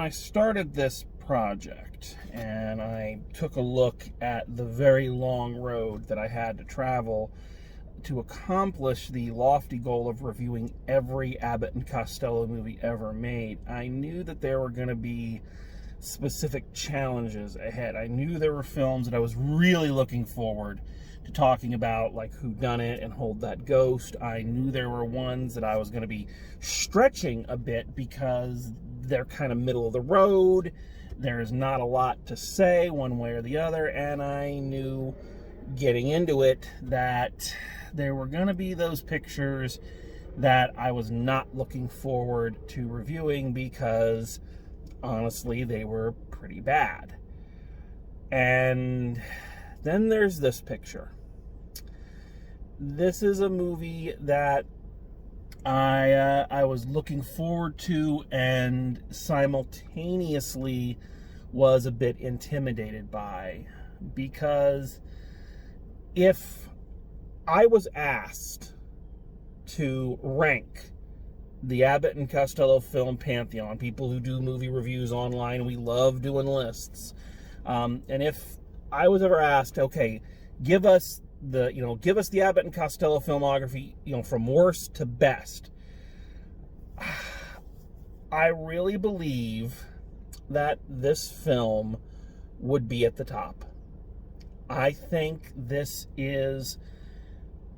I started this project and I took a look at the very long road that I had to travel to accomplish the lofty goal of reviewing every Abbott and Costello movie ever made, I knew that there were going to be specific challenges ahead. I knew there were films that I was really looking forward to talking about, like Whodunit and Hold That Ghost. I knew there were ones that I was going to be stretching a bit because they're kind of middle of the road. There's not a lot to say one way or the other, and I knew getting into it that there were going to be those pictures that I was not looking forward to reviewing because honestly they were pretty bad. And then there's this picture. This is a movie that I was looking forward to and simultaneously was a bit intimidated by, because if I was asked to rank the Abbott and Costello film pantheon, people who do movie reviews online, we love doing lists, and if I was ever asked, okay, give us the Abbott and Costello filmography, from worst to best, I really believe that this film would be at the top. I think this is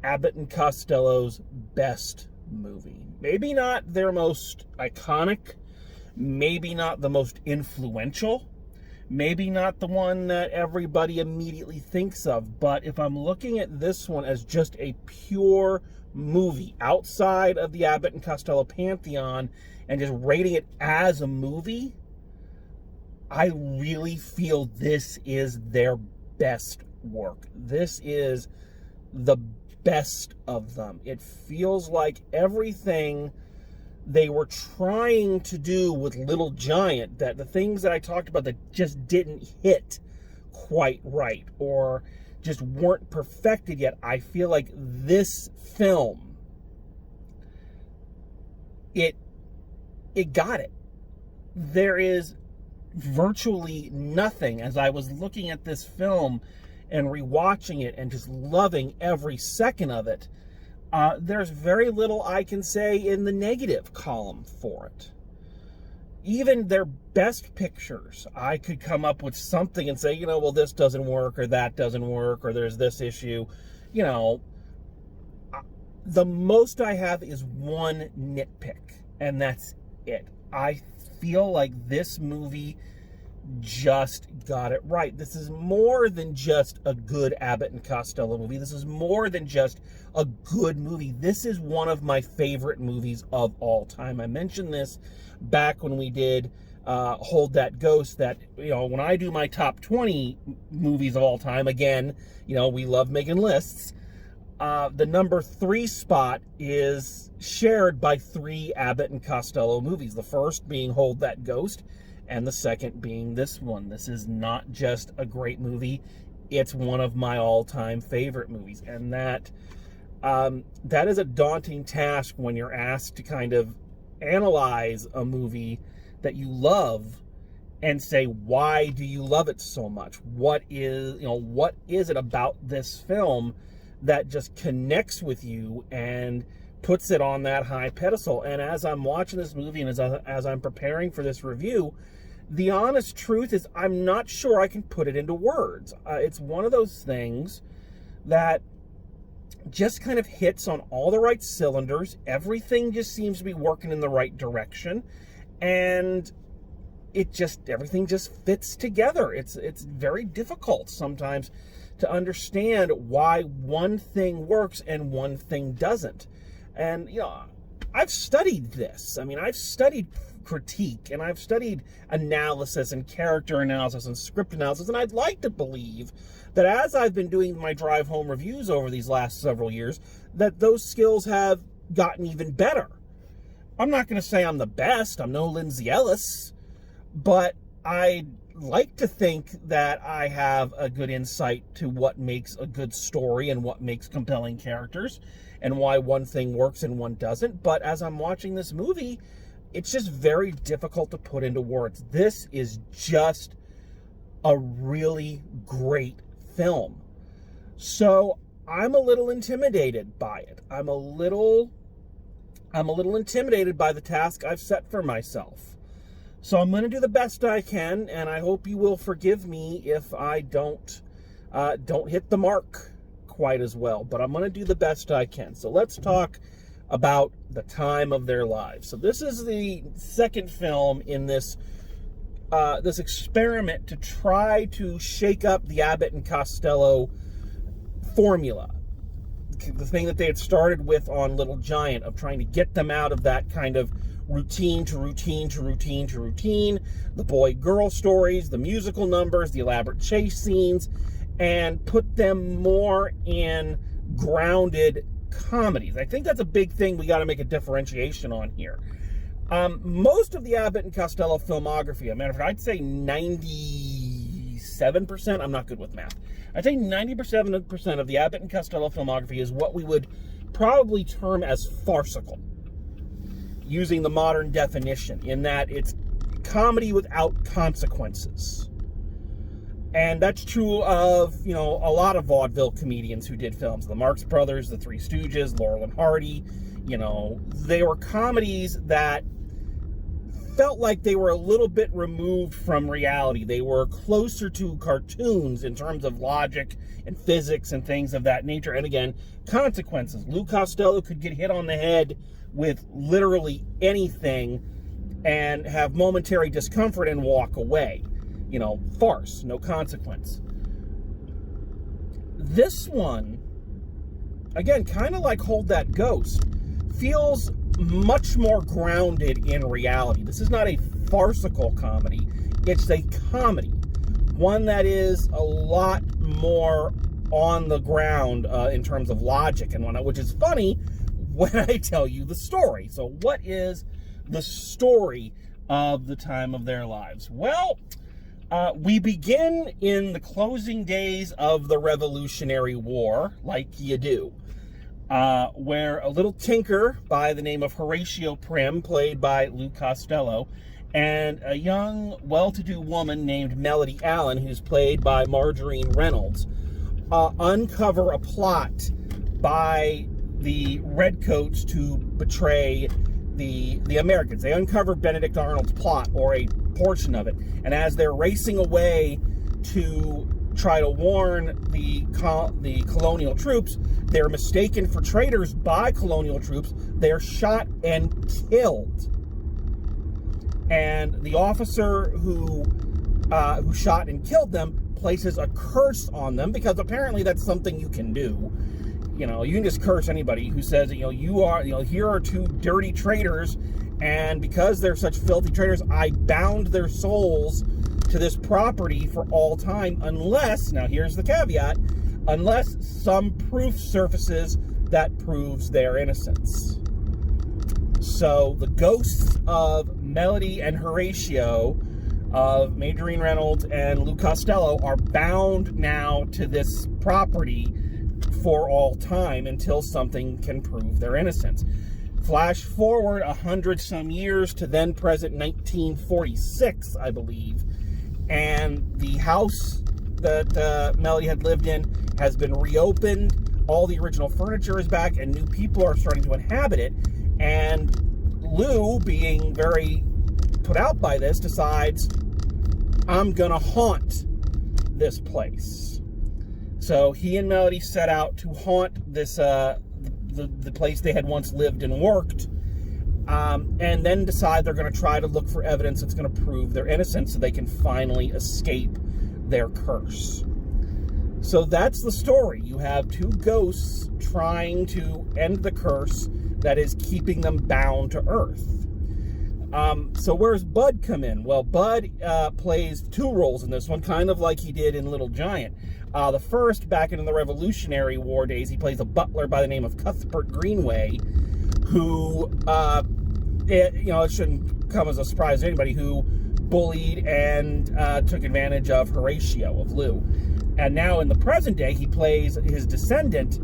Abbott and Costello's best movie. Maybe not their most iconic, maybe not the most influential, maybe not the one that everybody immediately thinks of, but if I'm looking at this one as just a pure movie outside of the Abbott and Costello pantheon and just rating it as a movie, I really feel this is their best work. This is the best of them. It feels like everything they were trying to do with Little Giant, that the things that I talked about that just didn't hit quite right or just weren't perfected yet, I feel like this film, it got it. There is virtually nothing, as I was looking at this film and rewatching it and just loving every second of it, there's very little I can say in the negative column for it. Even their best pictures, I could come up with something and say, well, this doesn't work or that doesn't work or there's this issue. The most I have is one nitpick, and that's it. I feel like this movie just got it right. This is more than just a good Abbott and Costello movie. This is more than just a good movie. This is one of my favorite movies of all time. I mentioned this back when we did Hold That Ghost, that, when I do my top 20 movies of all time, again, we love making lists. The number 3 spot is shared by 3 Abbott and Costello movies. The first being Hold That Ghost, and the second being this one. This is not just a great movie, it's one of my all-time favorite movies. And that is a daunting task when you're asked to kind of analyze a movie that you love and say, why do you love it so much? What is it about this film that just connects with you and puts it on that high pedestal? And as I'm watching this movie and as I'm preparing for this review, the honest truth is I'm not sure I can put it into words. It's one of those things that just kind of hits on all the right cylinders. Everything just seems to be working in the right direction, and everything just fits together. It's very difficult sometimes to understand why one thing works and one thing doesn't. And, I've studied this. I've studied critique, and I've studied analysis and character analysis and script analysis, and I'd like to believe that as I've been doing my drive home reviews over these last several years, that those skills have gotten even better. I'm not going to say I'm the best. I'm no Lindsay Ellis, but I like to think that I have a good insight to what makes a good story and what makes compelling characters and why one thing works and one doesn't. But as I'm watching this movie, it's just very difficult to put into words. This is just a really great film. So I'm a little intimidated by it. I'm a little intimidated by the task I've set for myself. So I'm going to do the best I can, and I hope you will forgive me if I don't hit the mark quite as well. But I'm going to do the best I can. So let's talk about The Time of Their Lives. So this is the second film in this experiment to try to shake up the Abbott and Costello formula. The thing that they had started with on Little Giant, of trying to get them out of that kind of routine to routine to routine to routine, the boy-girl stories, the musical numbers, the elaborate chase scenes, and put them more in grounded comedies. I think that's a big thing we got to make a differentiation on here. Most of the Abbott and Costello filmography, I'd say 97%, I'm not good with math, I'd say 90% of the Abbott and Costello filmography is what we would probably term as farcical, using the modern definition, in that it's comedy without consequences. And that's true of, a lot of vaudeville comedians who did films. The Marx Brothers, the Three Stooges, Laurel and Hardy. They were comedies that felt like they were a little bit removed from reality. They were closer to cartoons in terms of logic and physics and things of that nature. And again, consequences. Lou Costello could get hit on the head with literally anything and have momentary discomfort and walk away. Farce, no consequence. This one, again, kind of like Hold That Ghost, feels much more grounded in reality. This is not a farcical comedy. It's a comedy. One that is a lot more on the ground in terms of logic and whatnot, which is funny when I tell you the story. So what is the story of The Time of Their Lives? Well, we begin in the closing days of the Revolutionary War, like you do, where a little tinker by the name of Horatio Prim, played by Lou Costello, and a young, well-to-do woman named Melody Allen, who's played by Margarine Reynolds, uncover a plot by the Redcoats to betray the Americans. They uncover Benedict Arnold's plot, or a portion of it, and as they're racing away to try to warn the colonial troops, they're mistaken for traitors by colonial troops. They're shot and killed, and the officer who shot and killed them places a curse on them, because apparently that's something you can do. You can just curse anybody who says, here are two dirty traitors, and because they're such filthy traitors, I bound their souls to this property for all time, unless, now here's the caveat, unless some proof surfaces that proves their innocence. So the ghosts of Melody and Horatio, of Margarine Reynolds and Lou Costello, are bound now to this property for all time until something can prove their innocence. Flash forward 100-some years to then present 1946, I believe, and the house that Melody had lived in has been reopened. All the original furniture is back, and new people are starting to inhabit it. And Lou, being very put out by this, decides, I'm gonna haunt this place. So he and Melody set out to haunt this the place they had once lived and worked, and then decide they're going to try to look for evidence that's going to prove their innocence so they can finally escape their curse. So that's the story. You have two ghosts trying to end the curse that is keeping them bound to Earth. So where's Bud come in? Well, Bud plays two roles in this one, kind of like he did in Little Giant. The first, back in the Revolutionary War days, he plays a butler by the name of Cuthbert Greenway, who, it shouldn't come as a surprise to anybody, who bullied and took advantage of Horatio, of Lou. And now in the present day, he plays his descendant,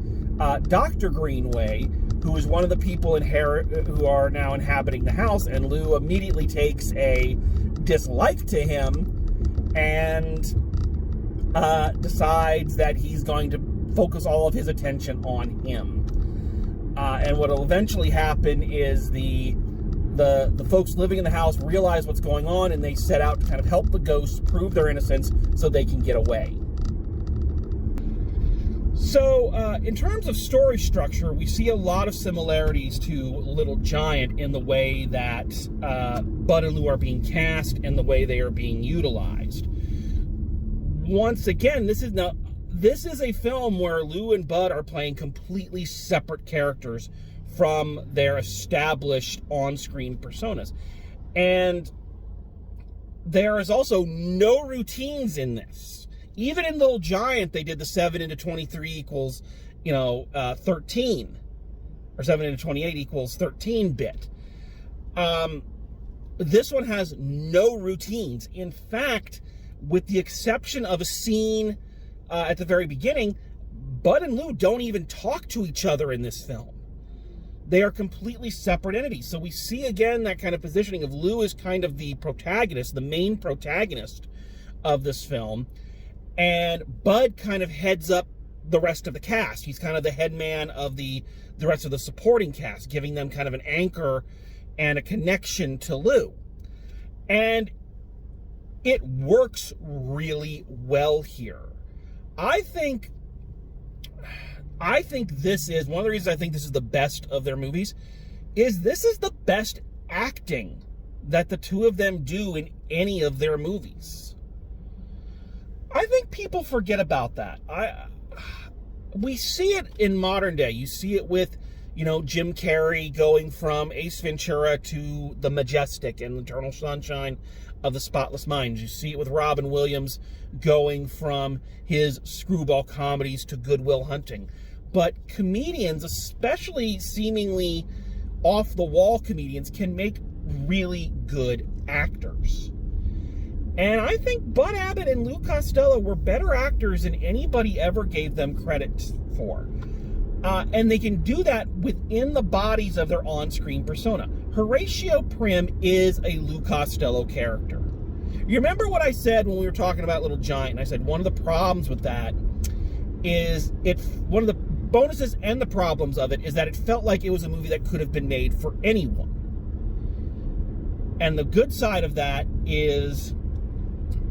Dr. Greenway, who is one of the people who are now inhabiting the house, and Lou immediately takes a dislike to him and decides that he's going to focus all of his attention on him. And what will eventually happen is the folks living in the house realize what's going on, and they set out to kind of help the ghosts prove their innocence so they can get away. So, in terms of story structure, we see a lot of similarities to Little Giant in the way that Bud and Lou are being cast and the way they are being utilized. Once again, this is a film where Lou and Bud are playing completely separate characters from their established on-screen personas. And there is also no routines in this. Even in Little Giant, they did the 7 into 23 equals, 13. Or 7 into 28 equals 13 bit. This one has no routines. In fact, with the exception of a scene at the very beginning, Bud and Lou don't even talk to each other in this film. They are completely separate entities. So we see again that kind of positioning of Lou as kind of the protagonist, the main protagonist of this film, and Bud kind of heads up the rest of the cast. He's kind of the head man of the rest of the supporting cast, giving them kind of an anchor and a connection to Lou. And it works really well here. I think this is one of the reasons I think this is the best of their movies, is this is the best acting that the two of them do in any of their movies. I think people forget about that. We see it in modern day. You see it with, Jim Carrey going from Ace Ventura to The Majestic and Eternal Sunshine of the Spotless Mind. You see it with Robin Williams going from his screwball comedies to Good Will Hunting. But comedians, especially seemingly off-the-wall comedians, can make really good actors. And I think Bud Abbott and Lou Costello were better actors than anybody ever gave them credit for. And they can do that within the bodies of their on-screen persona. Horatio Prim is a Lou Costello character. You remember what I said when we were talking about Little Giant? And I said one of the problems with that is one of the bonuses and the problems of it is that it felt like it was a movie that could have been made for anyone. And the good side of that is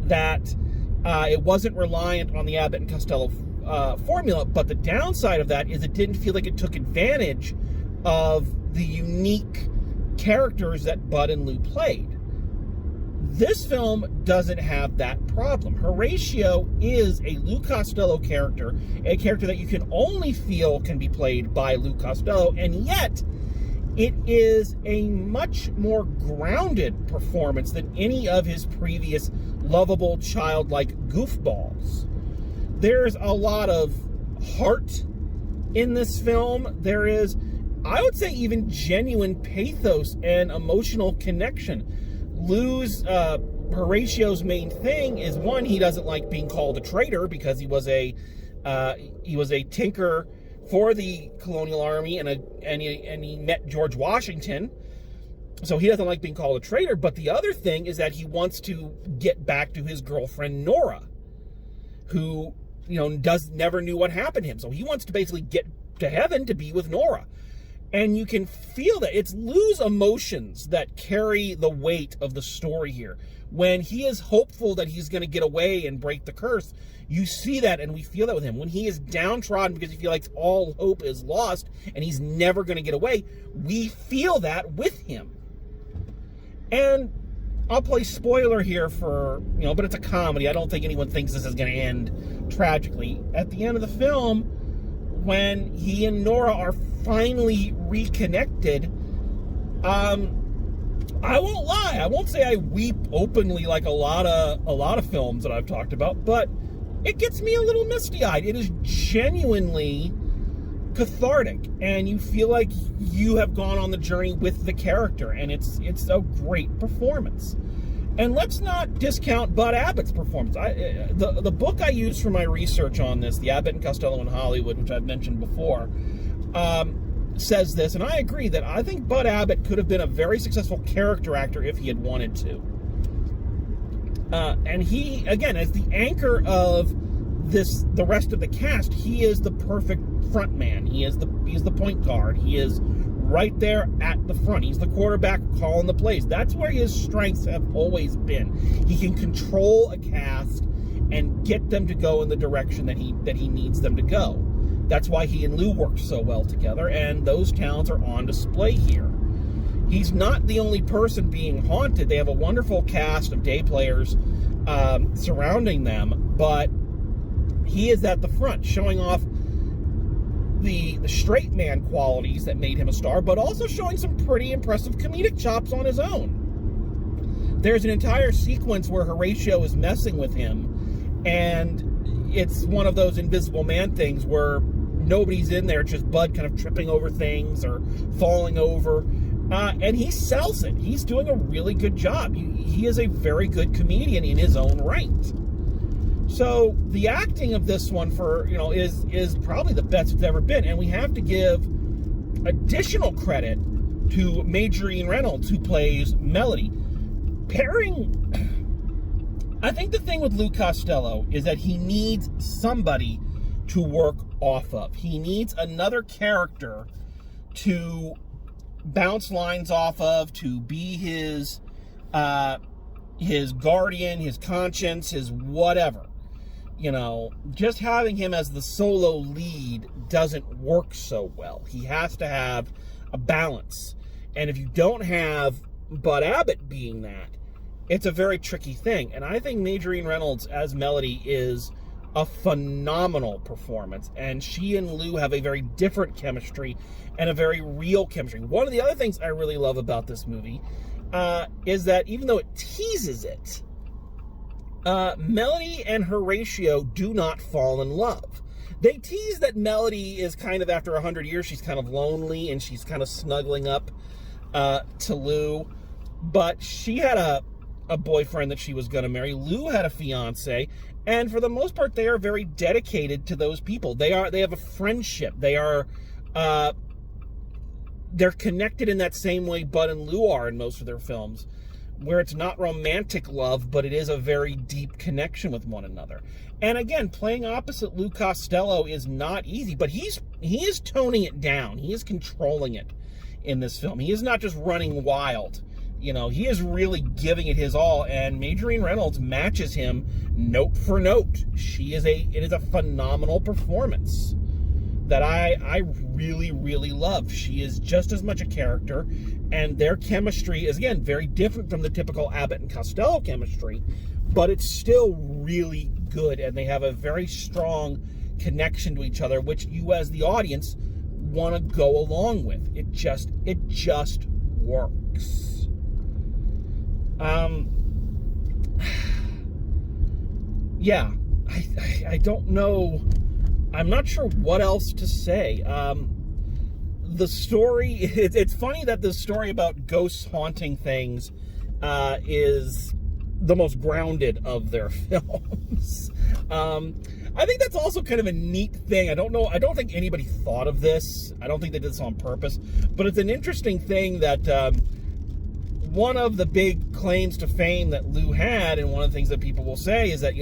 that it wasn't reliant on the Abbott and Costello formula, but the downside of that is it didn't feel like it took advantage of the unique characters that Bud and Lou played. This film doesn't have that problem. Horatio is a Lou Costello character, a character that you can only feel can be played by Lou Costello, and yet it is a much more grounded performance than any of his previous lovable, childlike goofballs. There's a lot of heart in this film. There is, I would say, even genuine pathos and emotional connection. Horatio's main thing is, one, he doesn't like being called a traitor because he was a tinker for the colonial army and he met George Washington, so he doesn't like being called a traitor. But the other thing is that he wants to get back to his girlfriend Nora, who never knew what happened to him. So he wants to basically get to heaven to be with Nora. And you can feel that. It's Lou's emotions that carry the weight of the story here. When he is hopeful that he's going to get away and break the curse, you see that, and we feel that with him. When he is downtrodden because he feels like all hope is lost and he's never going to get away, we feel that with him. And I'll play spoiler here but it's a comedy. I don't think anyone thinks this is going to end tragically. At the end of the film, when he and Nora are finally reconnected, I won't lie. I won't say I weep openly like a lot of films that I've talked about, but it gets me a little misty-eyed. It is genuinely cathartic, and you feel like you have gone on the journey with the character, and it's a great performance. And let's not discount Bud Abbott's performance. The book I used for my research on this, The Abbott and Costello in Hollywood, which I've mentioned before, says this, and I agree, that I think Bud Abbott could have been a very successful character actor if he had wanted to. And he, again, as the anchor of the rest of the cast, he is the perfect front man. He's the point guard. He is right there at the front. He's the quarterback calling the plays. That's where his strengths have always been. He can control a cast and get them to go in the direction that he needs them to go. That's why he and Lou worked so well together, and those talents are on display here. He's not the only person being haunted. They have a wonderful cast of day players surrounding them, but he is at the front, showing off the straight man qualities that made him a star, but also showing some pretty impressive comedic chops on his own. There's an entire sequence where Horatio is messing with him, and it's one of those Invisible Man things where nobody's in there, just Bud kind of tripping over things or falling over, and he sells it. He's doing a really good job. He is a very good comedian in his own right. So the acting of this one is probably the best it's ever been, and we have to give additional credit to Majorine Reynolds, who plays Melody. I think the thing with Lou Costello is that he needs somebody to work off of. He needs another character to bounce lines off of, to be his guardian, his conscience, his whatever. Just having him as the solo lead doesn't work so well. He has to have a balance. And if you don't have Bud Abbott being that, it's a very tricky thing. And I think Majorine Reynolds as Melody is a phenomenal performance. And she and Lou have a very different chemistry and a very real chemistry. One of the other things I really love about this movie is that even though it teases it, Melody and Horatio do not fall in love. They tease that Melody is kind of, after 100 years, she's kind of lonely and she's kind of snuggling up to Lou. But she had a boyfriend that she was going to marry. Lou had a fiance. And for the most part, they are very dedicated to those people. They have a friendship. They're connected in that same way Bud and Lou are in most of their films, where it's not romantic love, but it is a very deep connection with one another. And again, playing opposite Lou Costello is not easy, but he is toning it down. He is controlling it in this film. He is not just running wild. He is really giving it his all, and Majorine Reynolds matches him note for note. It is a phenomenal performance that I really, really love. She is just as much a character, and their chemistry is, again, very different from the typical Abbott and Costello chemistry, but it's still really good, and they have a very strong connection to each other, which you as the audience want to go along with. It just works. Yeah, I don't know. I'm not sure what else to say. The story, it's funny that the story about ghosts haunting things is the most grounded of their films. I think that's also kind of a neat thing. I don't think anybody thought of this. I don't think they did this on purpose, but it's an interesting thing that one of the big claims to fame that Lou had, and one of the things that people will say, is that,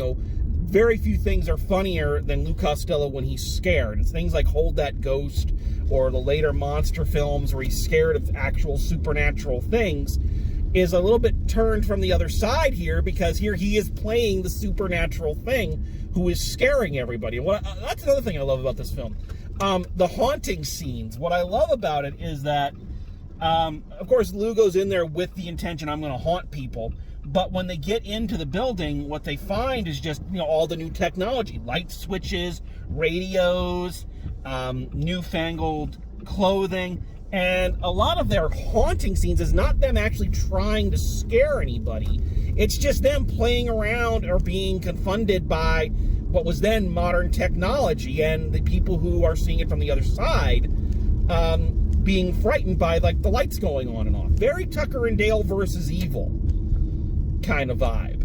very few things are funnier than Lou Costello when he's scared. It's things like Hold That Ghost, or the later monster films where he's scared of actual supernatural things, is a little bit turned from the other side here, because here he is playing the supernatural thing who is scaring everybody. That's another thing I love about this film. The haunting scenes. What I love about it is that, of course, Lou goes in there with the intention, I'm going to haunt people. But when they get into the building, what they find is just, all the new technology. Light switches, radios, newfangled clothing. And a lot of their haunting scenes is not them actually trying to scare anybody. It's just them playing around or being confronted by what was then modern technology, and the people who are seeing it from the other side being frightened by, like, the lights going on and off. Very Tucker and Dale versus Evil kind of vibe.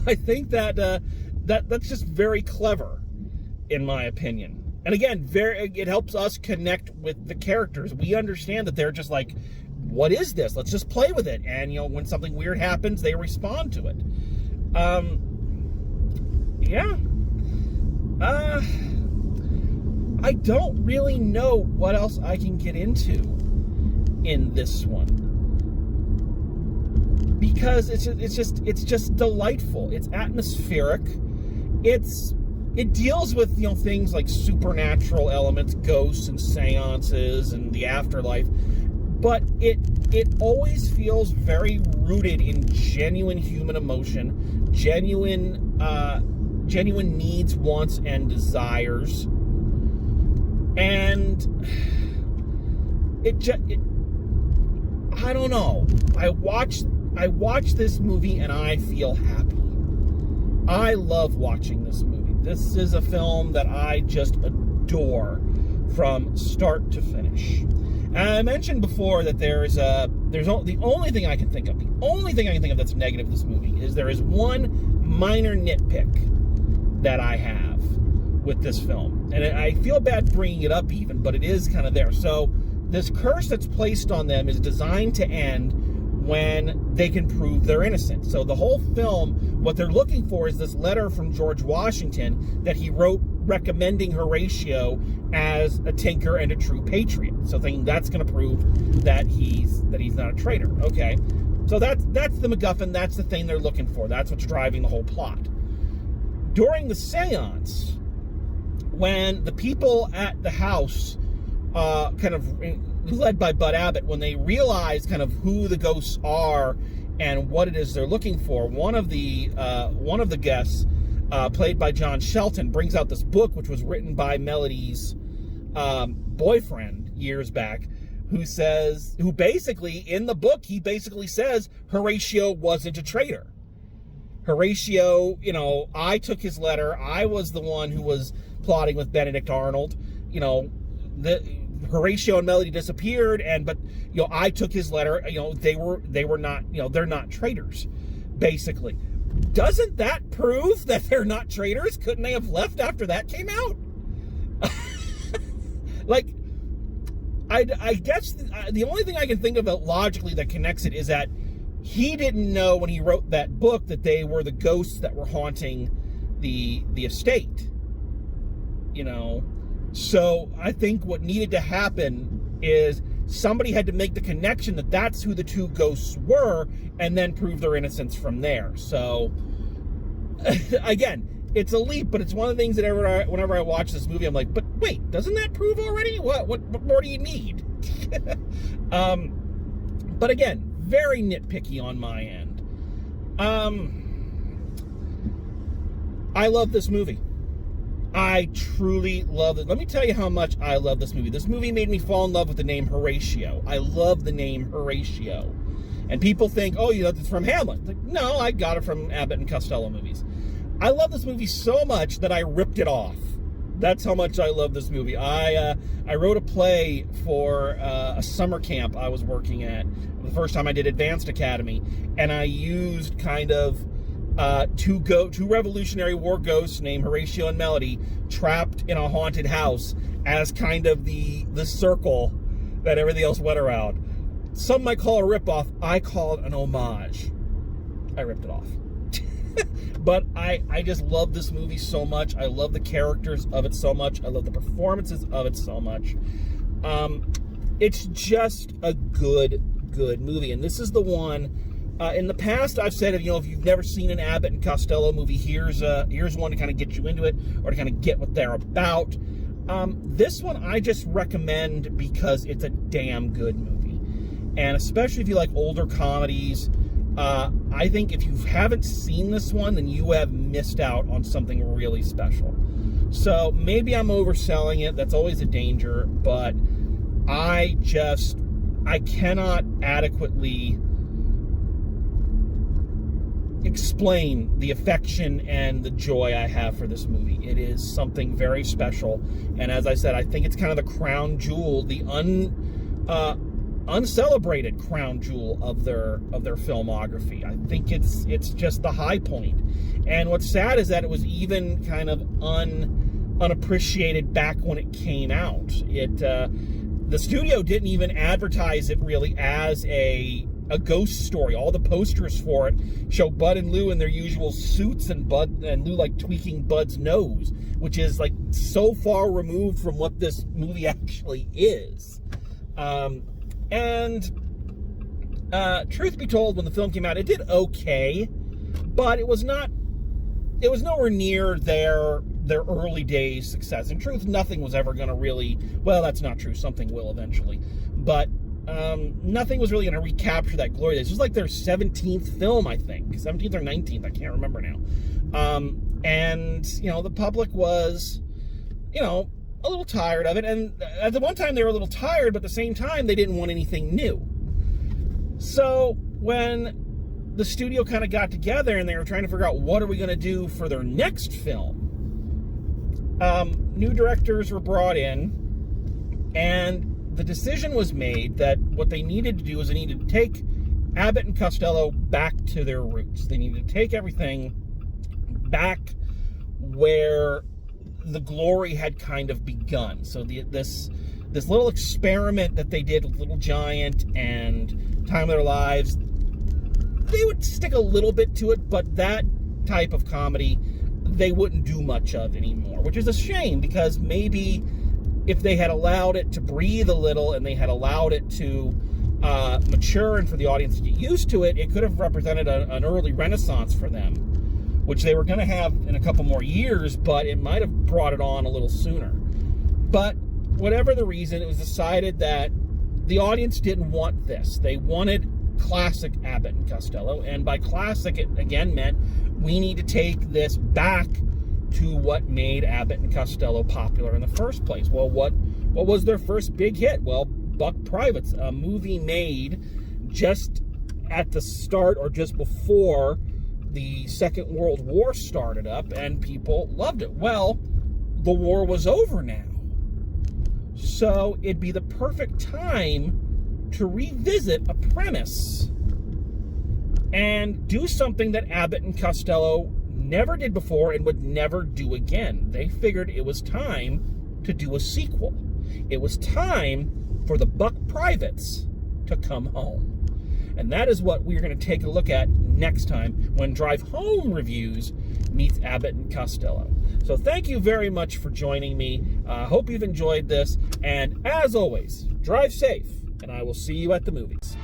I think that that's just very clever, in my opinion. And again, it helps us connect with the characters. We understand that they're just like, what is this? Let's just play with it. And, you know, when something weird happens, they respond to it. Yeah. I don't really know what else I can get into in this one, because it's just delightful. It's atmospheric. It deals with, you know, things like supernatural elements, ghosts and seances and the afterlife, but it always feels very rooted in genuine human emotion, genuine needs, wants, and desires. And I don't know. I watch this movie and I feel happy. I love watching this movie. This is a film that I just adore from start to finish. And I mentioned before that the only thing I can think of that's negative in this movie is there is one minor nitpick that I have with this film. And I feel bad bringing it up even, but it is kind of there. So this curse that's placed on them is designed to end when they can prove they're innocent. So the whole film, what they're looking for is this letter from George Washington that he wrote recommending Horatio as a tinker and a true patriot. So thinking that's going to prove that he's not a traitor. Okay, so that's the MacGuffin. That's the thing they're looking for. That's what's driving the whole plot. During the seance, when the people at the house, kind of led by Bud Abbott, when they realize kind of who the ghosts are and what it is they're looking for, one of the guests, played by John Shelton, brings out this book which was written by Melody's boyfriend years back, who basically in the book he basically says Horatio wasn't a traitor. Horatio, you know, I took his letter. I was the one who was plotting with Benedict Arnold. You know, Horatio and Melody disappeared, but you know, I took his letter. You know, they were not, you know, they're not traitors, basically. Doesn't that prove that they're not traitors? Couldn't they have left after that came out? Like, I guess the only thing I can think of logically that connects it is that he didn't know when he wrote that book that they were the ghosts that were haunting the estate. You know, so I think what needed to happen is somebody had to make the connection that that's who the two ghosts were, and then prove their innocence from there. So, again, it's a leap, but it's one of the things that whenever I watch this movie, I'm like, but wait, doesn't that prove already? What more do you need? But again, very nitpicky on my end. I love this movie. I truly love it. Let me tell you how much I love this movie. This movie made me fall in love with the name Horatio. I love the name Horatio. And people think, oh, you know, it's from Hamlet. Like, no, I got it from Abbott and Costello movies. I love this movie so much that I ripped it off. That's how much I love this movie. I wrote a play for a summer camp I was working at the first time I did Advanced Academy, and I used kind of two Revolutionary War ghosts named Horatio and Melody trapped in a haunted house as kind of the circle that everything else went around. Some might call it a ripoff. I call it an homage. I ripped it off. But I just love this movie so much. I love the characters of it so much. I love the performances of it so much. It's just a good movie. And this is the one, in the past I've said, you know, if you've never seen an Abbott and Costello movie, here's one to kind of get you into it, or to kind of get what they're about. This one I just recommend because it's a damn good movie. And especially if you like older comedies, I think if you haven't seen this one, then you have missed out on something really special. So maybe I'm overselling it. That's always a danger, but I cannot adequately explain the affection and the joy I have for this movie. It is something very special. And as I said, I think it's kind of the crown jewel, the uncelebrated crown jewel of their filmography. I think it's just the high point. And what's sad is that it was even kind of unappreciated back when it came out. The studio didn't even advertise it really as a ghost story. All the posters for it show Bud and Lou in their usual suits, and Bud and Lou like tweaking Bud's nose, which is like so far removed from what this movie actually is. Truth be told, when the film came out, it did okay, but it was nowhere near their early days success. In truth, nothing was ever going to really, well, that's not true, something will eventually, but nothing was really going to recapture that glory days. It was like their 17th film, I think, 17th or 19th, I can't remember now. And, you know, the public was, you know, a little tired of it, and at the one time they were a little tired, but at the same time they didn't want anything new. So when the studio kind of got together and they were trying to figure out what are we going to do for their next film, new directors were brought in, and the decision was made that what they needed to do is they needed to take Abbott and Costello back to their roots. They needed to take everything back where the glory had kind of begun. So this little experiment that they did with Little Giant and Time of Their Lives, they would stick a little bit to it, but that type of comedy they wouldn't do much of anymore, which is a shame, because maybe if they had allowed it to breathe a little and they had allowed it to mature and for the audience to get used to it, it could have represented an early renaissance for them, which they were going to have in a couple more years, but it might have brought it on a little sooner. But whatever the reason, it was decided that the audience didn't want this. They wanted classic Abbott and Costello, and by classic, it again meant we need to take this back to what made Abbott and Costello popular in the first place. Well, what was their first big hit? Well, Buck Privates, a movie made just at the start or just before the Second World War started up, and people loved it. Well, the war was over now, so it'd be the perfect time to revisit a premise and do something that Abbott and Costello never did before and would never do again. They figured it was time to do a sequel. It was time for the Buck Privates to come home. And that is what we're going to take a look at next time when Drive Home Reviews meets Abbott and Costello. So thank you very much for joining me. Hope you've enjoyed this. And as always, drive safe, and I will see you at the movies.